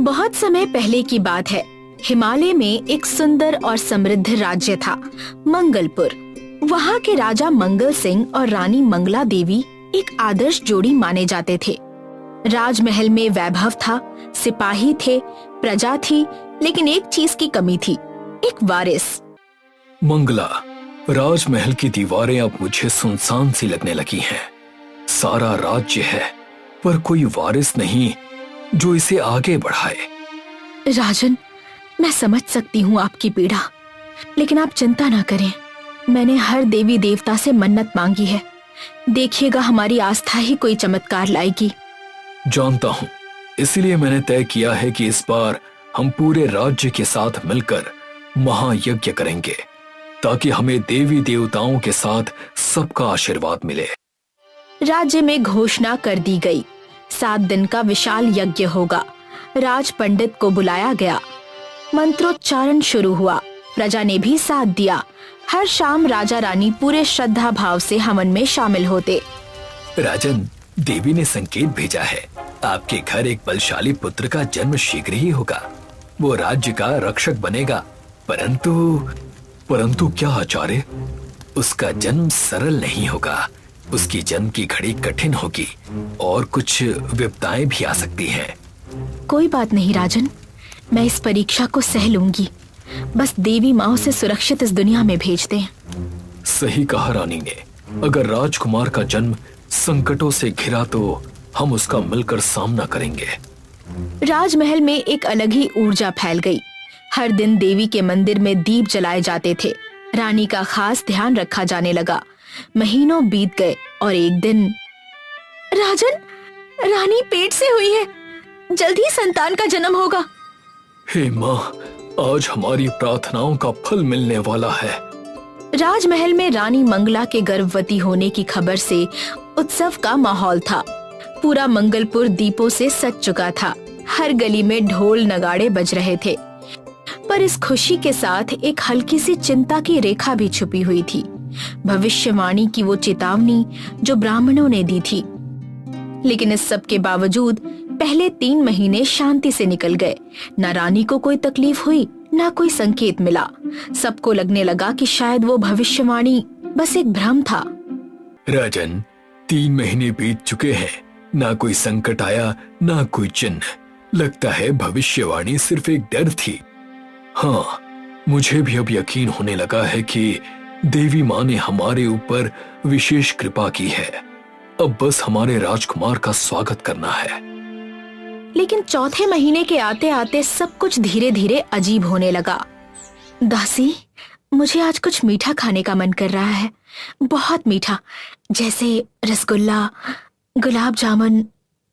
बहुत समय पहले की बात है। हिमालय में एक सुंदर और समृद्ध राज्य था, मंगलपुर। वहाँ के राजा मंगल सिंह और रानी मंगला देवी एक आदर्श जोड़ी माने जाते थे। राजमहल में वैभव था, सिपाही थे, प्रजा थी, लेकिन एक चीज की कमी थी, एक वारिस। मंगला, राजमहल की दीवारें अब मुझे सुनसान सी लगने लगी हैं। सारा राज्य है, पर कोई वारिस नहीं जो इसे आगे बढ़ाए। राजन, मैं समझ सकती हूँ आपकी पीड़ा, लेकिन आप चिंता ना करें। मैंने हर देवी देवता से मन्नत मांगी है। देखिएगा, हमारी आस्था ही कोई चमत्कार लाएगी। जानता हूँ, इसलिए मैंने तय किया है कि इस बार हम पूरे राज्य के साथ मिलकर महायज्ञ करेंगे, ताकि हमें देवी देवताओं के साथ सबका आशीर्वाद मिले। राज्य में घोषणा कर दी गई, 7 दिन का विशाल यज्ञ होगा। राज पंडित को बुलाया गया, मंत्रोच्चारण शुरू हुआ, प्रजा ने भी साथ दिया। हर शाम राजा रानी पूरे श्रद्धा भाव से हवन में शामिल होते। राजन, देवी ने संकेत भेजा है, आपके घर एक बलशाली पुत्र का जन्म शीघ्र ही होगा। वो राज्य का रक्षक बनेगा, परंतु क्या आचार्य, उसका जन्म सरल नहीं होगा। उसकी जन्म की घड़ी कठिन होगी और कुछ विपदाएं भी आ सकती हैं। कोई बात नहीं राजन, मैं इस परीक्षा को सह लूंगी। बस देवी माँ उसे सुरक्षित इस दुनिया में भेज दें। सही कहा रानी ने। अगर राजकुमार का जन्म संकटों से घिरा तो हम उसका मिलकर सामना करेंगे। राजमहल में एक अलग ही ऊर्जा फैल गई। हर दिन देवी के मंदिर में दीप जलाए जाते थे। रानी का खास ध्यान रखा जाने लगा। महीनों बीत गए और एक दिन, राजन, रानी पेट से हुई है, जल्द ही संतान का जन्म होगा। हे माँ, आज हमारी प्रार्थनाओं का फल मिलने वाला है। राजमहल में रानी मंगला के गर्भवती होने की खबर से उत्सव का माहौल था। पूरा मंगलपुर दीपों से सज चुका था। हर गली में ढोल नगाड़े बज रहे थे, पर इस खुशी के साथ एक हल्की सी चिंता की रेखा भी छुपी हुई थी। भविष्यवाणी की वो चेतावनी जो ब्राह्मणों ने दी थी। लेकिन इस सब के बावजूद पहले 3 महीने शांति से निकल गए। न रानी को कोई तकलीफ हुई, न कोई संकेत मिला। सबको लगने लगा कि शायद वो भविष्यवाणी बस एक भ्रम था। राजन, 3 महीने बीत चुके हैं, ना कोई संकट आया, ना कोई चिन्ह। लगता है भविष्यवाणी सिर्फ एक डर थी। हाँ, मुझे भी अब यकीन होने लगा है कि देवी माँ ने हमारे ऊपर विशेष कृपा की है। अब बस हमारे राजकुमार का स्वागत करना है। लेकिन चौथे महीने के आते आते सब कुछ धीरे धीरे अजीब होने लगा। दासी, मुझे आज कुछ मीठा खाने का मन कर रहा है, बहुत मीठा, जैसे रसगुल्ला, गुलाब जामुन,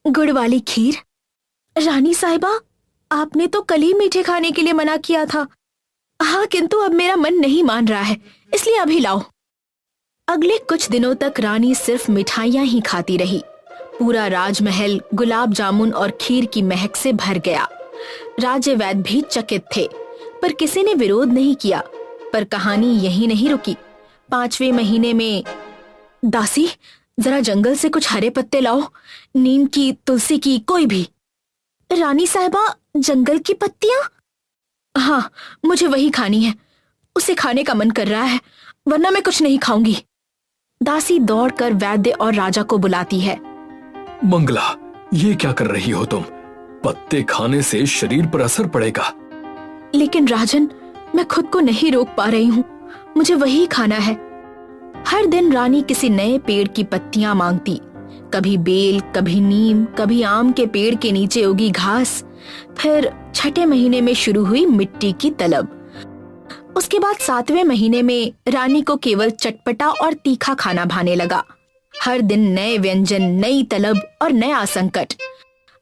गुड़ वाली खीर। रानी साहिबा, आपने तो कल ही मीठे खाने के लिए मना किया था। हाँ, किंतु अब मेरा मन नहीं मान रहा है, इसलिए अभी लाओ। अगले कुछ दिनों तक रानी सिर्फ मिठाइयां ही खाती रही। पूरा राजमहल गुलाब जामुन और खीर की महक से भर गया। राज्य वैद्य भी चकित थे, पर किसी ने विरोध नहीं किया। पर कहानी यही नहीं रुकी। 5वें महीने में, दासी, जरा जंगल से कुछ हरे पत्ते लाओ, नीम की, तुलसी की, कोई भी। रानी साहिबा, जंगल की पत्तियां? हाँ, मुझे वही खानी है, उसे खाने का मन कर रहा है, वरना मैं कुछ नहीं खाऊंगी। दासी दौड़कर वैद्य और राजा को बुलाती है। मंगला, ये क्या कर रही हो तुम? पत्ते खाने से शरीर पर असर पड़ेगा। लेकिन राजन, मैं खुद को नहीं रोक पा रही हूँ, मुझे वही खाना है। हर दिन रानी किसी नए पेड़ की पत्तियां मांगती, कभी बेल, कभी नीम, कभी आम के पेड़ के नीचे उगी घास। फिर 6ठे महीने में शुरू हुई मिट्टी की तलब। उसके बाद 7वें महीने में रानी को केवल चटपटा और तीखा खाना भाने लगा। हर दिन नए व्यंजन, नई तलब और नया संकट।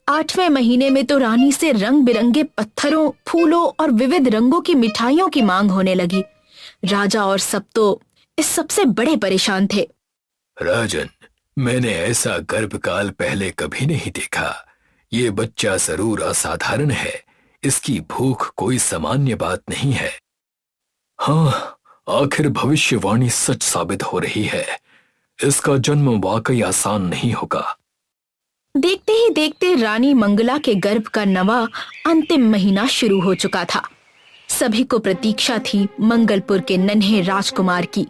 8वें महीने में तो रानी से रंग बिरंगे पत्थरों, फूलों और विविध रंगों की मिठाइयों की मांग होने लगी। राजा और सब तो इस सबसे बड़े परेशान थे। राजन, मैंने ऐसा गर्भकाल पहले कभी नहीं देखा। ये बच्चा जरूर असाधारण है, इसकी भूख कोई सामान्य बात नहीं है। हाँ, आखिर भविष्यवाणी सच साबित हो रही है। इसका जन्म वाकई आसान नहीं होगा। देखते ही देखते रानी मंगला के गर्भ का 9वां अंतिम महीना शुरू हो चुका था। सभी को प्रतीक्षा थी मंगलपुर के नन्हे राजकुमार की,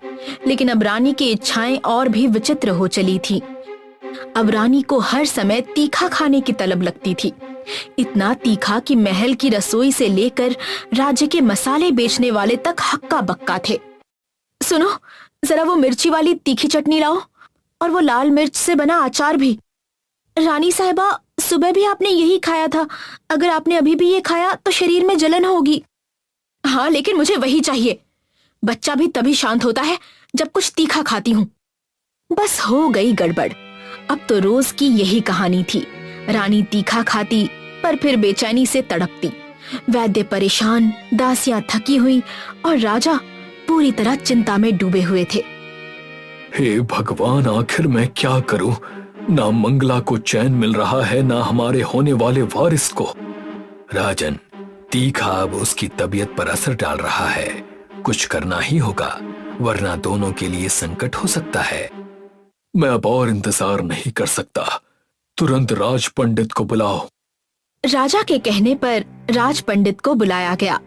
लेकिन अब रानी की इच्छाएं और भी विचित्र हो चली थी। अब रानी को हर समय तीखा खाने की तलब लगती थी, इतना तीखा कि महल की रसोई से लेकर राज्य के मसाले बेचने वाले तक हक्का बक्का थे। सुनो, जरा वो मिर्ची वाली तीखी चटनी लाओ और वो लाल मिर्च से बना अचार भी। रानी साहिबा, सुबह भी आपने यही खाया था, अगर आपने अभी भी ये खाया तो शरीर में जलन होगी। हाँ, लेकिन मुझे वही चाहिए। बच्चा भी तभी शांत होता है जब कुछ तीखा खाती हूँ। बस हो गई गड़बड़। अब तो रोज की यही कहानी थी। रानी तीखा खाती पर फिर बेचैनी से तड़पती। वैद्य परेशान, दासियां थकी हुई और राजा पूरी तरह चिंता में डूबे हुए थे। हे भगवान, आखिर मैं क्या करूं? ना मंगला को चैन मिल रहा है, ना हमारे होने वाले वारिस को। राजन, तीखा अब उसकी तबीयत पर असर डाल रहा है। कुछ करना ही होगा, वरना दोनों के लिए संकट हो सकता है। मैं अब और इंतजार नहीं कर सकता। तुरंत राज पंडित को बुलाओ। राजा के कहने पर राज पंडित को बुलाया गया।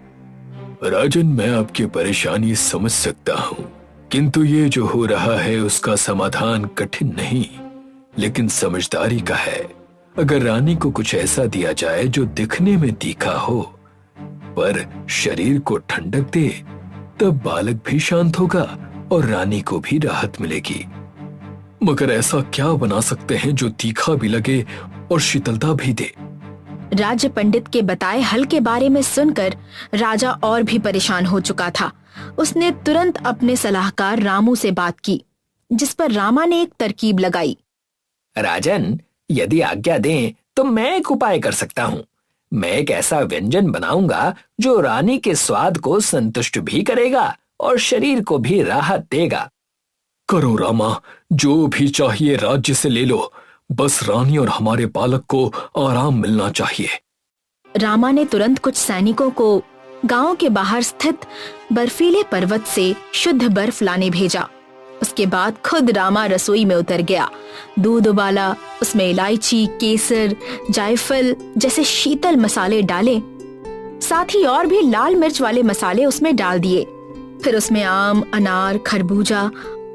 राजन, मैं आपकी परेशानी समझ सकता हूँ, किंतु ये जो हो रहा है उसका समाधान कठिन नहीं, लेकिन समझदारी का है। अगर रानी को कुछ ऐसा दिया जाए जो दिखने में तीखा हो पर शरीर को ठंडक दे, तब बालक भी शांत होगा और रानी को भी राहत मिलेगी। मगर ऐसा क्या बना सकते हैं जो तीखा भी लगे और शीतलता भी दे? राज्य पंडित के बताए हल के बारे में सुनकर राजा और भी परेशान हो चुका था। उसने तुरंत अपने सलाहकार रामू से बात की, जिस पर रामा ने एक तरकीब लगाई। राजन, यदि आज्ञा दें तो मैं एक उपाय कर सकता हूँ। मैं एक ऐसा व्यंजन बनाऊंगा जो रानी के स्वाद को संतुष्ट भी करेगा और शरीर को भी राहत देगा। करो रामा, जो भी चाहिए राज्य से ले लो, बस रानी और हमारे बालक को आराम मिलना चाहिए। रामा ने तुरंत कुछ सैनिकों को गांव के बाहर स्थित बर्फीले पर्वत से शुद्ध बर्फ लाने भेजा। उसके बाद खुद रामा रसोई में उतर गया। दूध उबाला, उसमें इलायची, केसर, जायफल जैसे शीतल मसाले डाले, साथ ही और भी लाल मिर्च वाले मसाले उसमें डाल दिए। फिर उसमें आम, अनार, खरबूजा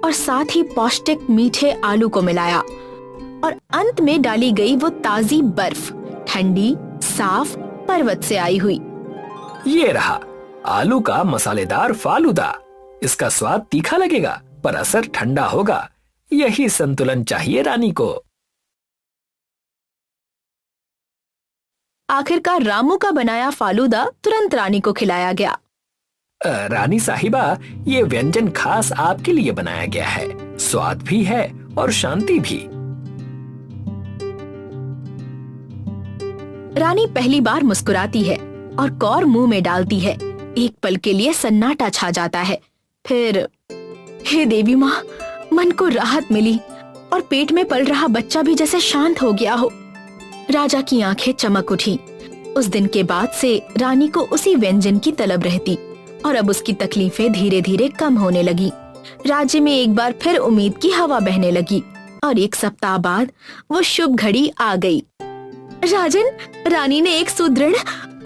और साथ ही पौष्टिक मीठे आलू को मिलाया और अंत में डाली गई वो ताजी बर्फ, ठंडी, साफ, पर्वत से आई हुई। ये रहा आलू का मसालेदार फालूदा। इसका स्वाद तीखा लगेगा पर असर ठंडा होगा। यही संतुलन चाहिए रानी को। आखिरकार रामू का बनाया फालूदा तुरंत रानी को खिलाया गया। रानी साहिबा, ये व्यंजन खास आपके लिए बनाया गया है। स्वाद भी है और शांति भी। रानी पहली बार मुस्कुराती है और कौर मुंह में डालती है। एक पल के लिए सन्नाटा छा जाता है। फिर, हे देवी माँ, मन को राहत मिली और पेट में पल रहा बच्चा भी जैसे शांत हो गया हो। राजा की आंखें चमक उठी। उस दिन के बाद से रानी को उसी व्यंजन की तलब रहती और अब उसकी तकलीफें धीरे धीरे कम होने लगी। राज्य में एक बार फिर उम्मीद की हवा बहने लगी और 1 सप्ताह बाद वो शुभ घड़ी आ गई। राजन, रानी ने एक सुदृढ़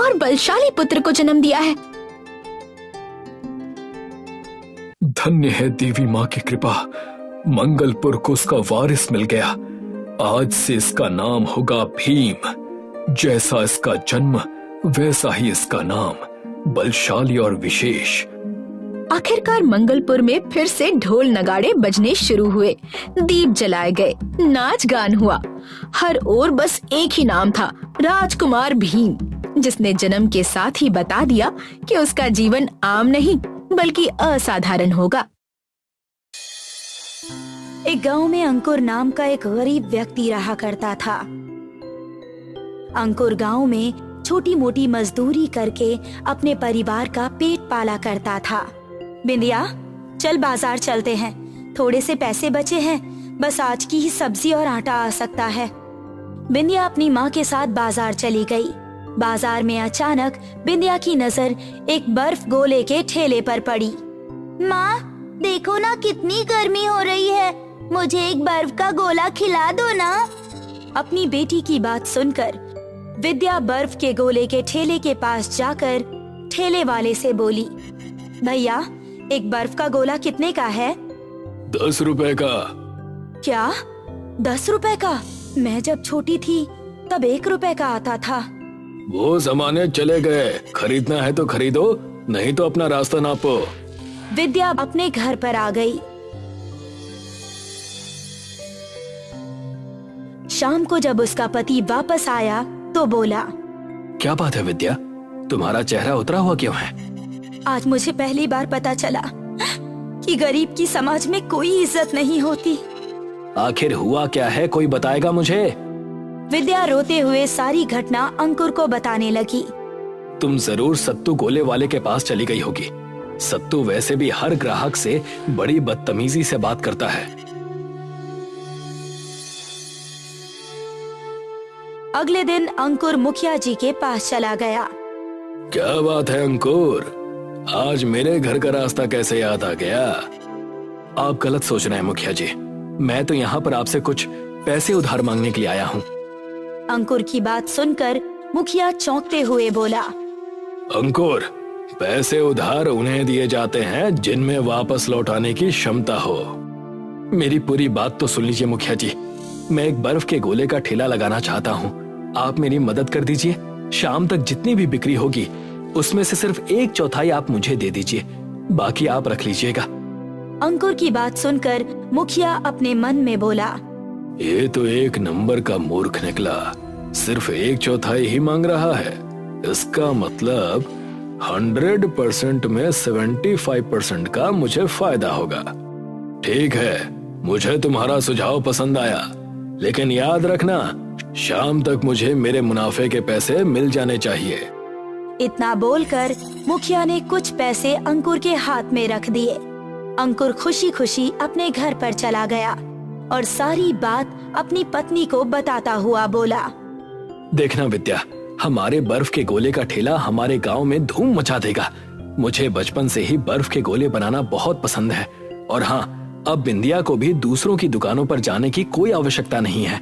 और बलशाली पुत्र को जन्म दिया है। धन्य है देवी माँ की कृपा, मंगलपुर को उसका वारिस मिल गया। आज से इसका नाम होगा भीम। जैसा इसका जन्म वैसा ही इसका नाम, बलशाली और विशेष। आखिरकार मंगलपुर में फिर से ढोल नगाड़े बजने शुरू हुए, दीप जलाए गए, नाच गान हुआ। हर ओर बस एक ही नाम था, राजकुमार भीम, जिसने जन्म के साथ ही बता दिया कि उसका जीवन आम नहीं बल्कि असाधारण होगा। एक गांव में अंकुर नाम का एक गरीब व्यक्ति रहा करता था। अंकुर गांव में छोटी मोटी मजदूरी करके अपने परिवार का पेट पाला करता था। बिंदिया, चल बाजार चलते हैं, थोड़े से पैसे बचे हैं, बस आज की ही सब्जी और आटा आ सकता है। बिंदिया अपनी माँ के साथ बाजार चली गई। बाजार में अचानक बिंदिया की नजर एक बर्फ गोले के ठेले पर पड़ी। माँ, देखो ना कितनी गर्मी हो रही है, मुझे एक बर्फ का गोला खिला दो ना। अपनी बेटी की बात सुनकर विद्या बर्फ के गोले के ठेले के पास जाकर ठेले वाले से बोली, भैया एक बर्फ का गोला कितने का है? 10 रुपए का। क्या 10 रुपए का? मैं जब छोटी थी तब 1 रुपए का आता था। वो जमाने चले गए, खरीदना है तो खरीदो, नहीं तो अपना रास्ता नापो। विद्या अपने घर पर आ गई। शाम को जब उसका पति वापस आया तो बोला, क्या बात है विद्या, तुम्हारा चेहरा उतरा हुआ क्यों है? आज मुझे पहली बार पता चला कि गरीब की समाज में कोई इज्जत नहीं होती। आखिर हुआ क्या है, कोई बताएगा मुझे? विद्या रोते हुए सारी घटना अंकुर को बताने लगी। तुम जरूर सत्तू गोले वाले के पास चली गई होगी। सत्तू वैसे भी हर ग्राहक से बड़ी बदतमीजी से बात करता है। अगले दिन अंकुर मुखिया जी के पास चला गया। क्या बात है अंकुर, आज मेरे घर का रास्ता कैसे याद आ गया? आप गलत सोच रहे हैं मुखिया जी, मैं तो यहाँ पर आपसे कुछ पैसे उधार मांगने के लिए आया हूँ। अंकुर की बात सुनकर मुखिया चौंकते हुए बोला, अंकुर, पैसे उधार उन्हें दिए जाते हैं जिनमें वापस लौटाने की क्षमता हो। मेरी पूरी बात तो सुन लीजिए मुखिया जी, मैं एक बर्फ के गोले का ठेला लगाना चाहता हूँ, आप मेरी मदद कर दीजिए। शाम तक जितनी भी बिक्री होगी उसमें से सिर्फ 1/4 आप मुझे दे दीजिए, बाकी आप रख लीजिएगा। अंकुर की बात सुनकर मुखिया अपने मन में बोला, ये तो एक नंबर का मूर्ख निकला, सिर्फ 1/4 ही मांग रहा है। इसका मतलब 100% में 75% का मुझे फायदा होगा। ठीक है, मुझे तुम्हारा सुझाव पसंद आया, लेकिन याद रखना शाम तक मुझे मेरे मुनाफे के पैसे मिल जाने चाहिए। इतना बोलकर मुखिया ने कुछ पैसे अंकुर के हाथ में रख दिए। अंकुर खुशी खुशी अपने घर पर चला गया और सारी बात अपनी पत्नी को बताता हुआ बोला, देखना विद्या, हमारे बर्फ के गोले का ठेला हमारे गांव में धूम मचा देगा। मुझे बचपन से ही बर्फ के गोले बनाना बहुत पसंद है। और हाँ, अब बिंदिया को भी दूसरों की दुकानों पर जाने की कोई आवश्यकता नहीं है।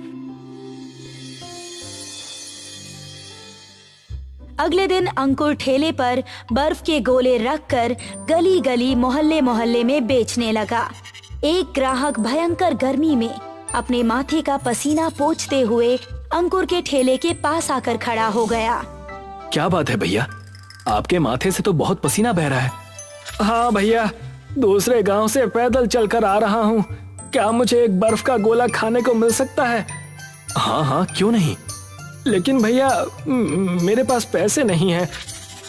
अगले दिन अंकुर ठेले पर बर्फ के गोले रखकर गली गली मोहल्ले मोहल्ले में बेचने लगा। एक ग्राहक भयंकर गर्मी में अपने माथे का पसीना पोंछते हुए अंकुर के ठेले के पास आकर खड़ा हो गया। क्या बात है भैया, आपके माथे से तो बहुत पसीना बह रहा है। हाँ भैया, दूसरे गांव से पैदल चलकर आ रहा हूँ, क्या मुझे एक बर्फ का गोला खाने को मिल सकता है? हाँ हाँ, क्यों नहीं, लेकिन भैया मेरे पास पैसे नहीं हैं।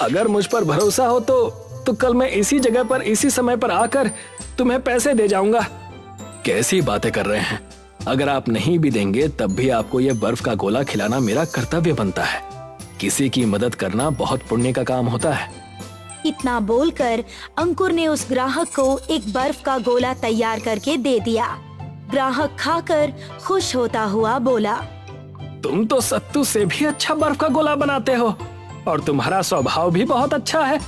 अगर मुझ पर भरोसा हो तो कल मैं इसी जगह पर इसी समय पर आकर तुम्हें पैसे दे जाऊंगा। कैसी बातें कर रहे हैं, अगर आप नहीं भी देंगे तब भी आपको यह बर्फ का गोला खिलाना मेरा कर्तव्य बनता है। किसी की मदद करना बहुत पुण्य का काम होता है। इतना बोलकर अंकुर ने उस ग्राहक को एक बर्फ का गोला तैयार करके दे दिया। ग्राहक खाकर खुश होता हुआ बोला, तुम तो सत्तू से भी अच्छा बर्फ का गोला बनाते हो और तुम्हारा स्वभाव भी बहुत अच्छा है।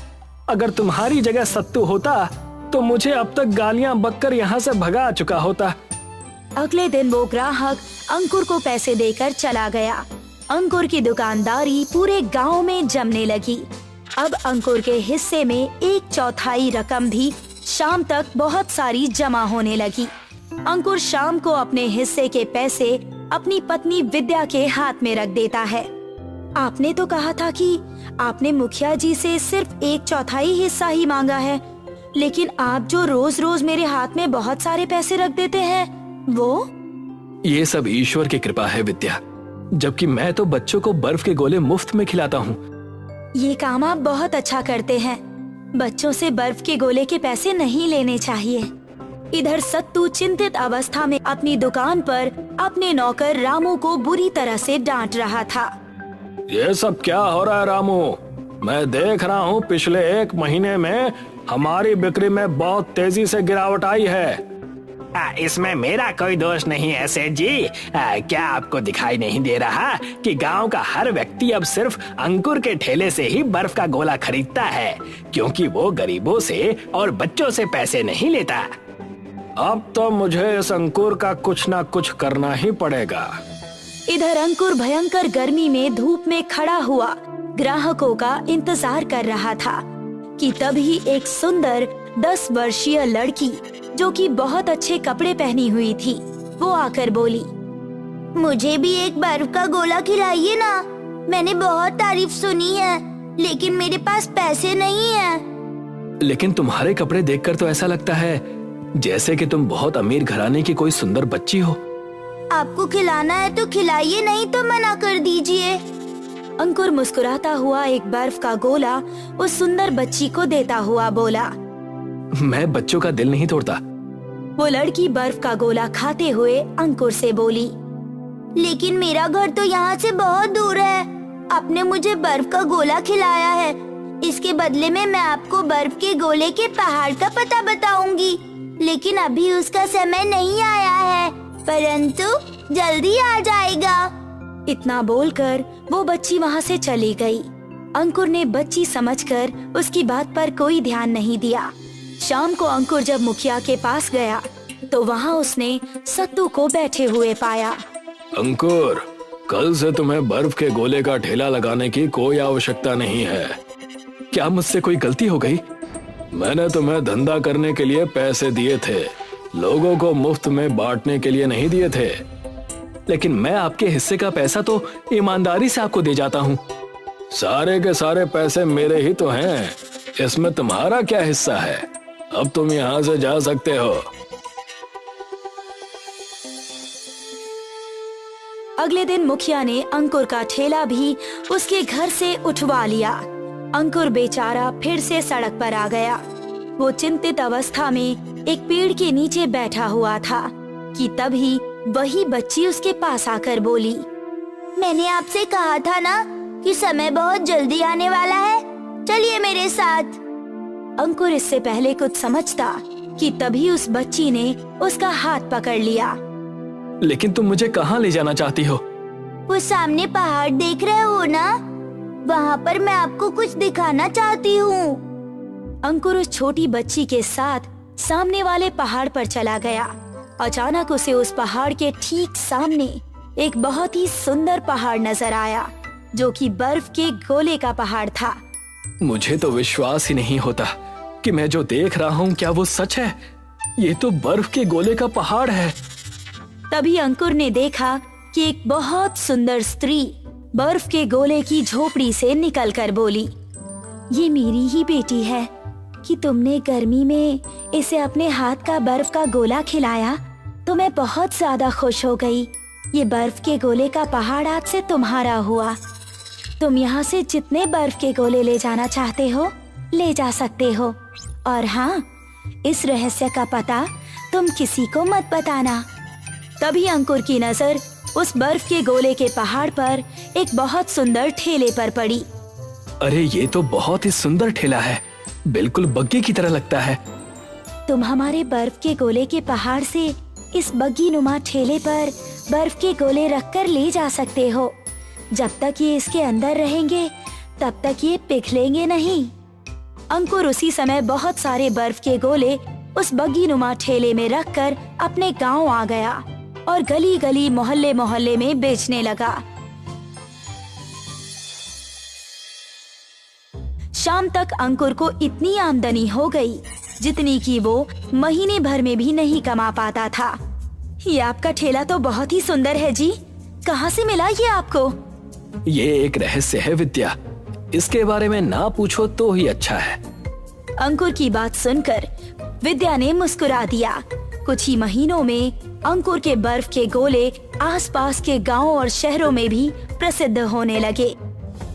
अगर तुम्हारी जगह सत्तू होता तो मुझे अब तक गालियां बककर यहाँ से भगा चुका होता। अगले दिन वो ग्राहक अंकुर को पैसे देकर चला गया। अंकुर की दुकानदारी पूरे गांव में जमने लगी। अब अंकुर के हिस्से में 1/4 रकम भी शाम तक बहुत सारी जमा होने लगी। अंकुर शाम को अपने हिस्से के पैसे अपनी पत्नी विद्या के हाथ में रख देता है। आपने तो कहा था कि आपने मुखिया जी से सिर्फ 1/4 हिस्सा ही मांगा है, लेकिन आप जो रोज रोज मेरे हाथ में बहुत सारे पैसे रख देते हैं, वो? ये सब ईश्वर की कृपा है विद्या, जबकि मैं तो बच्चों को बर्फ के गोले मुफ्त में खिलाता हूँ। ये काम आप बहुत अच्छा करते हैं। बच्चों से बर्फ के गोले के पैसे नहीं लेने चाहिए। इधर सत्तू चिंतित अवस्था में अपनी दुकान पर अपने नौकर रामू को बुरी तरह से डांट रहा था। ये सब क्या हो रहा है रामू? मैं देख रहा हूँ पिछले 1 महीने में हमारी बिक्री में बहुत तेजी से गिरावट आई है। इसमें मेरा कोई दोष नहीं है सेठ जी। क्या आपको दिखाई नहीं दे रहा कि गांव का हर व्यक्ति अब सिर्फ अंकुर के ठेले से ही बर्फ का गोला खरीदता है, क्योंकि वो गरीबों से और बच्चों से पैसे नहीं लेता। अब तो मुझे इस अंकुर का कुछ ना कुछ करना ही पड़ेगा। इधर अंकुर भयंकर गर्मी में धूप में खड़ा हुआ ग्राहकों का इंतजार कर रहा था कि तभी एक सुंदर 10 वर्षीय लड़की जो कि बहुत अच्छे कपड़े पहनी हुई थी, वो आकर बोली, मुझे भी एक बर्फ का गोला खिलाइए ना। मैंने बहुत तारीफ सुनी है, लेकिन मेरे पास पैसे नहीं है। लेकिन तुम्हारे कपड़े देखकर तो ऐसा लगता है जैसे कि तुम बहुत अमीर घराने की कोई सुंदर बच्ची हो। आपको खिलाना है तो खिलाइए, नहीं तो मना कर दीजिए। अंकुर मुस्कुराता हुआ एक बर्फ का गोला उस सुंदर बच्ची को देता हुआ बोला, मैं बच्चों का दिल नहीं तोड़ता। वो लड़की बर्फ का गोला खाते हुए अंकुर से बोली, लेकिन मेरा घर तो यहाँ से बहुत दूर है। आपने मुझे बर्फ का गोला खिलाया है, इसके बदले में मैं आपको बर्फ के गोले के पहाड़ का पता बताऊंगी। लेकिन अभी उसका समय नहीं आया है, परंतु जल्दी आ जाएगा। इतना बोलकर वो बच्ची वहाँ से चली गई। अंकुर ने बच्ची समझकर उसकी बात पर कोई ध्यान नहीं दिया। शाम को अंकुर जब मुखिया के पास गया तो वहाँ उसने सत्तू को बैठे हुए पाया। अंकुर, कल से तुम्हें बर्फ के गोले का ठेला लगाने की कोई आवश्यकता नहीं है। क्या मुझसे कोई गलती हो गई? मैंने तुम्हें धंधा करने के लिए पैसे दिए थे, लोगों को मुफ्त में बांटने के लिए नहीं दिए थे। लेकिन मैं आपके हिस्से का पैसा तो ईमानदारी से आपको दे जाता हूँ। सारे के सारे पैसे मेरे ही तो हैं, इसमें तुम्हारा क्या हिस्सा है? अब तुम यहाँ से जा सकते हो। अगले दिन मुखिया ने अंकुर का ठेला भी उसके घर से उठवा लिया। अंकुर बेचारा फिर से सड़क पर आ गया। वो चिंतित अवस्था में एक पेड़ के नीचे बैठा हुआ था कि तभी वही बच्ची उसके पास आकर बोली, मैंने आपसे कहा था ना कि समय बहुत जल्दी आने वाला है, चलिए मेरे साथ। अंकुर इससे पहले कुछ समझता कि तभी उस बच्ची ने उसका हाथ पकड़ लिया। लेकिन तुम मुझे कहाँ ले जाना चाहती हो? वो सामने पहाड़ देख रहे हो ना, वहाँ पर मैं आपको कुछ दिखाना चाहती हूँ। अंकुर उस छोटी बच्ची के साथ सामने वाले पहाड़ पर चला गया। अचानक उसे उस पहाड़ के ठीक सामने एक बहुत ही सुंदर पहाड़ नजर आया, जो कि बर्फ के गोले का पहाड़ था। मुझे तो विश्वास ही नहीं होता कि मैं जो देख रहा हूँ क्या वो सच है। ये तो बर्फ के गोले का पहाड़ है। तभी अंकुर ने देखा कि एक बहुत सुंदर स्त्री बर्फ के गोले की झोपड़ी से निकलकर बोली, ये मेरी ही बेटी है कि तुमने गर्मी में इसे अपने हाथ का बर्फ का गोला खिलाया तो मैं बहुत ज्यादा खुश हो गई। ये बर्फ के गोले का पहाड़ आज से तुम्हारा हुआ। तुम यहाँ से जितने बर्फ के गोले ले जाना चाहते हो ले जा सकते हो, और हाँ, इस रहस्य का पता तुम किसी को मत बताना। तभी अंकुर की नजर उस बर्फ के गोले के पहाड़ पर एक बहुत सुंदर ठेले पर पड़ी। अरे ये तो बहुत ही सुंदर ठेला है, बिल्कुल बग्गी की तरह लगता है। तुम हमारे बर्फ के गोले के पहाड़ से इस बग्गी नुमा ठेले पर बर्फ के गोले रखकर ले जा सकते हो। जब तक ये इसके अंदर रहेंगे तब तक ये पिघलेंगे नहीं। अंकुर उसी समय बहुत सारे बर्फ के गोले उस बग्गी नुमा ठेले में रखकर अपने गांव आ गया और गली गली मोहल्ले मोहल्ले में बेचने लगा। शाम तक अंकुर को इतनी आमदनी हो गई जितनी कि वो महीने भर में भी नहीं कमा पाता था। ये आपका ठेला तो बहुत ही सुंदर है जी, कहाँ से मिला ये आपको? ये एक रहस्य है विद्या, इसके बारे में ना पूछो तो ही अच्छा है। अंकुर की बात सुनकर विद्या ने मुस्कुरा दिया। कुछ ही महीनों में अंकुर के बर्फ के गोले आसपास के गांवों और शहरों में भी प्रसिद्ध होने लगे।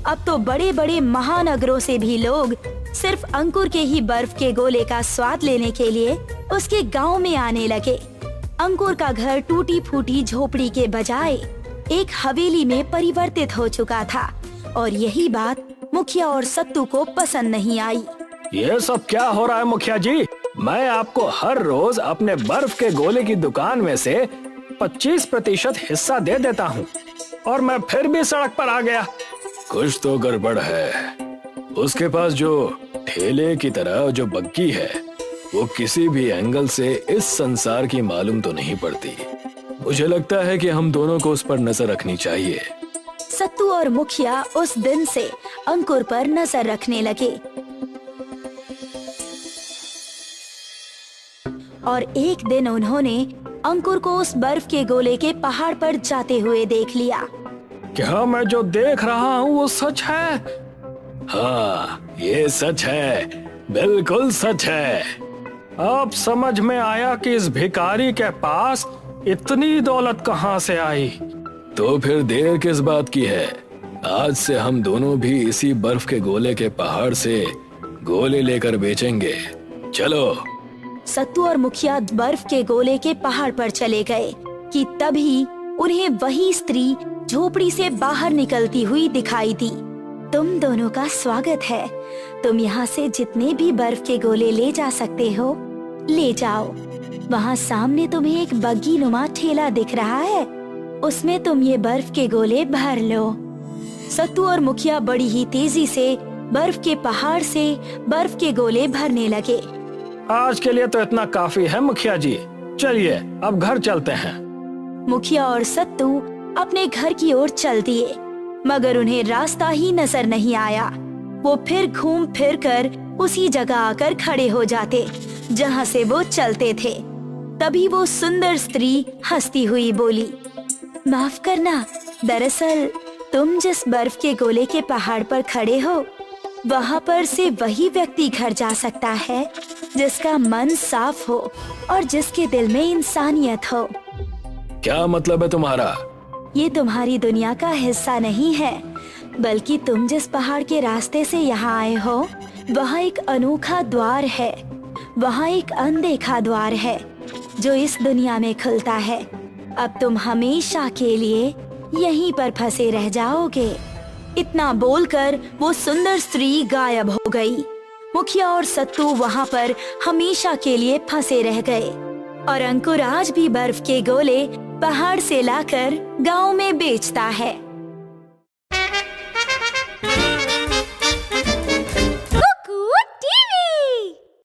अब तो बड़े बड़े महानगरों से भी लोग सिर्फ अंकुर के ही बर्फ के गोले का स्वाद लेने के लिए उसके गांव में आने लगे। अंकुर का घर टूटी फूटी झोपड़ी के बजाय एक हवेली में परिवर्तित हो चुका था, और यही बात मुखिया और सत्तू को पसंद नहीं आई। ये सब क्या हो रहा है मुखिया जी? मैं आपको हर रोज अपने बर्फ के गोले की दुकान में से 25% हिस्सा दे देता हूँ, और मैं फिर भी सड़क पर आ गया। कुछ तो गड़बड़ है। उसके पास जो ठेले की तरह जो बग्गी है वो किसी भी एंगल से इस संसार की मालूम तो नहीं पड़ती। मुझे लगता है कि हम दोनों को उस पर नजर रखनी चाहिए। सत्तू और मुखिया उस दिन से अंकुर पर नजर रखने लगे और एक दिन उन्होंने अंकुर को उस बर्फ के गोले के पहाड़ पर जाते हुए देख लिया। क्या मैं जो देख रहा हूँ वो सच है? हाँ, ये सच है, बिल्कुल सच है। अब समझ में आया कि इस भिखारी के पास इतनी दौलत कहाँ से आई। तो फिर देर किस बात की है? आज से हम दोनों भी इसी बर्फ के गोले के पहाड़ से गोले लेकर बेचेंगे। चलो। सत्तू और मुखिया बर्फ के गोले के पहाड़ पर चले गए कि तभी उन्हें वही स्त्री झोपड़ी से बाहर निकलती हुई दिखाई दी। तुम दोनों का स्वागत है। तुम यहाँ से जितने भी बर्फ के गोले ले जा सकते हो, ले जाओ। वहाँ सामने तुम्हें एक बग्गी नुमा ठेला दिख रहा है, उसमें तुम ये बर्फ के गोले भर लो। सत्तू और मुखिया बड़ी ही तेजी से बर्फ के पहाड़ से बर्फ के गोले भरने लगे। आज के लिए तो इतना काफी है मुखिया जी, चलिए अब घर चलते हैं। मुखिया और सत्तू अपने घर की ओर चल दिए, मगर उन्हें रास्ता ही नजर नहीं आया। वो फिर घूम फिर कर उसी जगह आकर खड़े हो जाते जहाँ से वो चलते थे। तभी वो सुंदर स्त्री हंसती हुई बोली, माफ करना, दरअसल तुम जिस बर्फ के गोले के पहाड़ पर खड़े हो, वहाँ पर से वही व्यक्ति घर जा सकता है जिसका मन साफ हो और जिसके दिल में इंसानियत हो। क्या मतलब है तुम्हारा? ये तुम्हारी दुनिया का हिस्सा नहीं है, बल्कि तुम जिस पहाड़ के रास्ते से यहाँ आए हो, वहाँ एक अनोखा द्वार है। वहाँ एक अनदेखा द्वार है जो इस दुनिया में खुलता है। अब तुम हमेशा के लिए यहीं पर फंसे रह जाओगे। इतना बोलकर वो सुंदर स्त्री गायब हो गई। मुखिया और सत्तू वहाँ पर हमेशा के लिए फंसे रह गए और अंकुर आज भी बर्फ के गोले पहाड़ से लाकर गांव में बेचता है।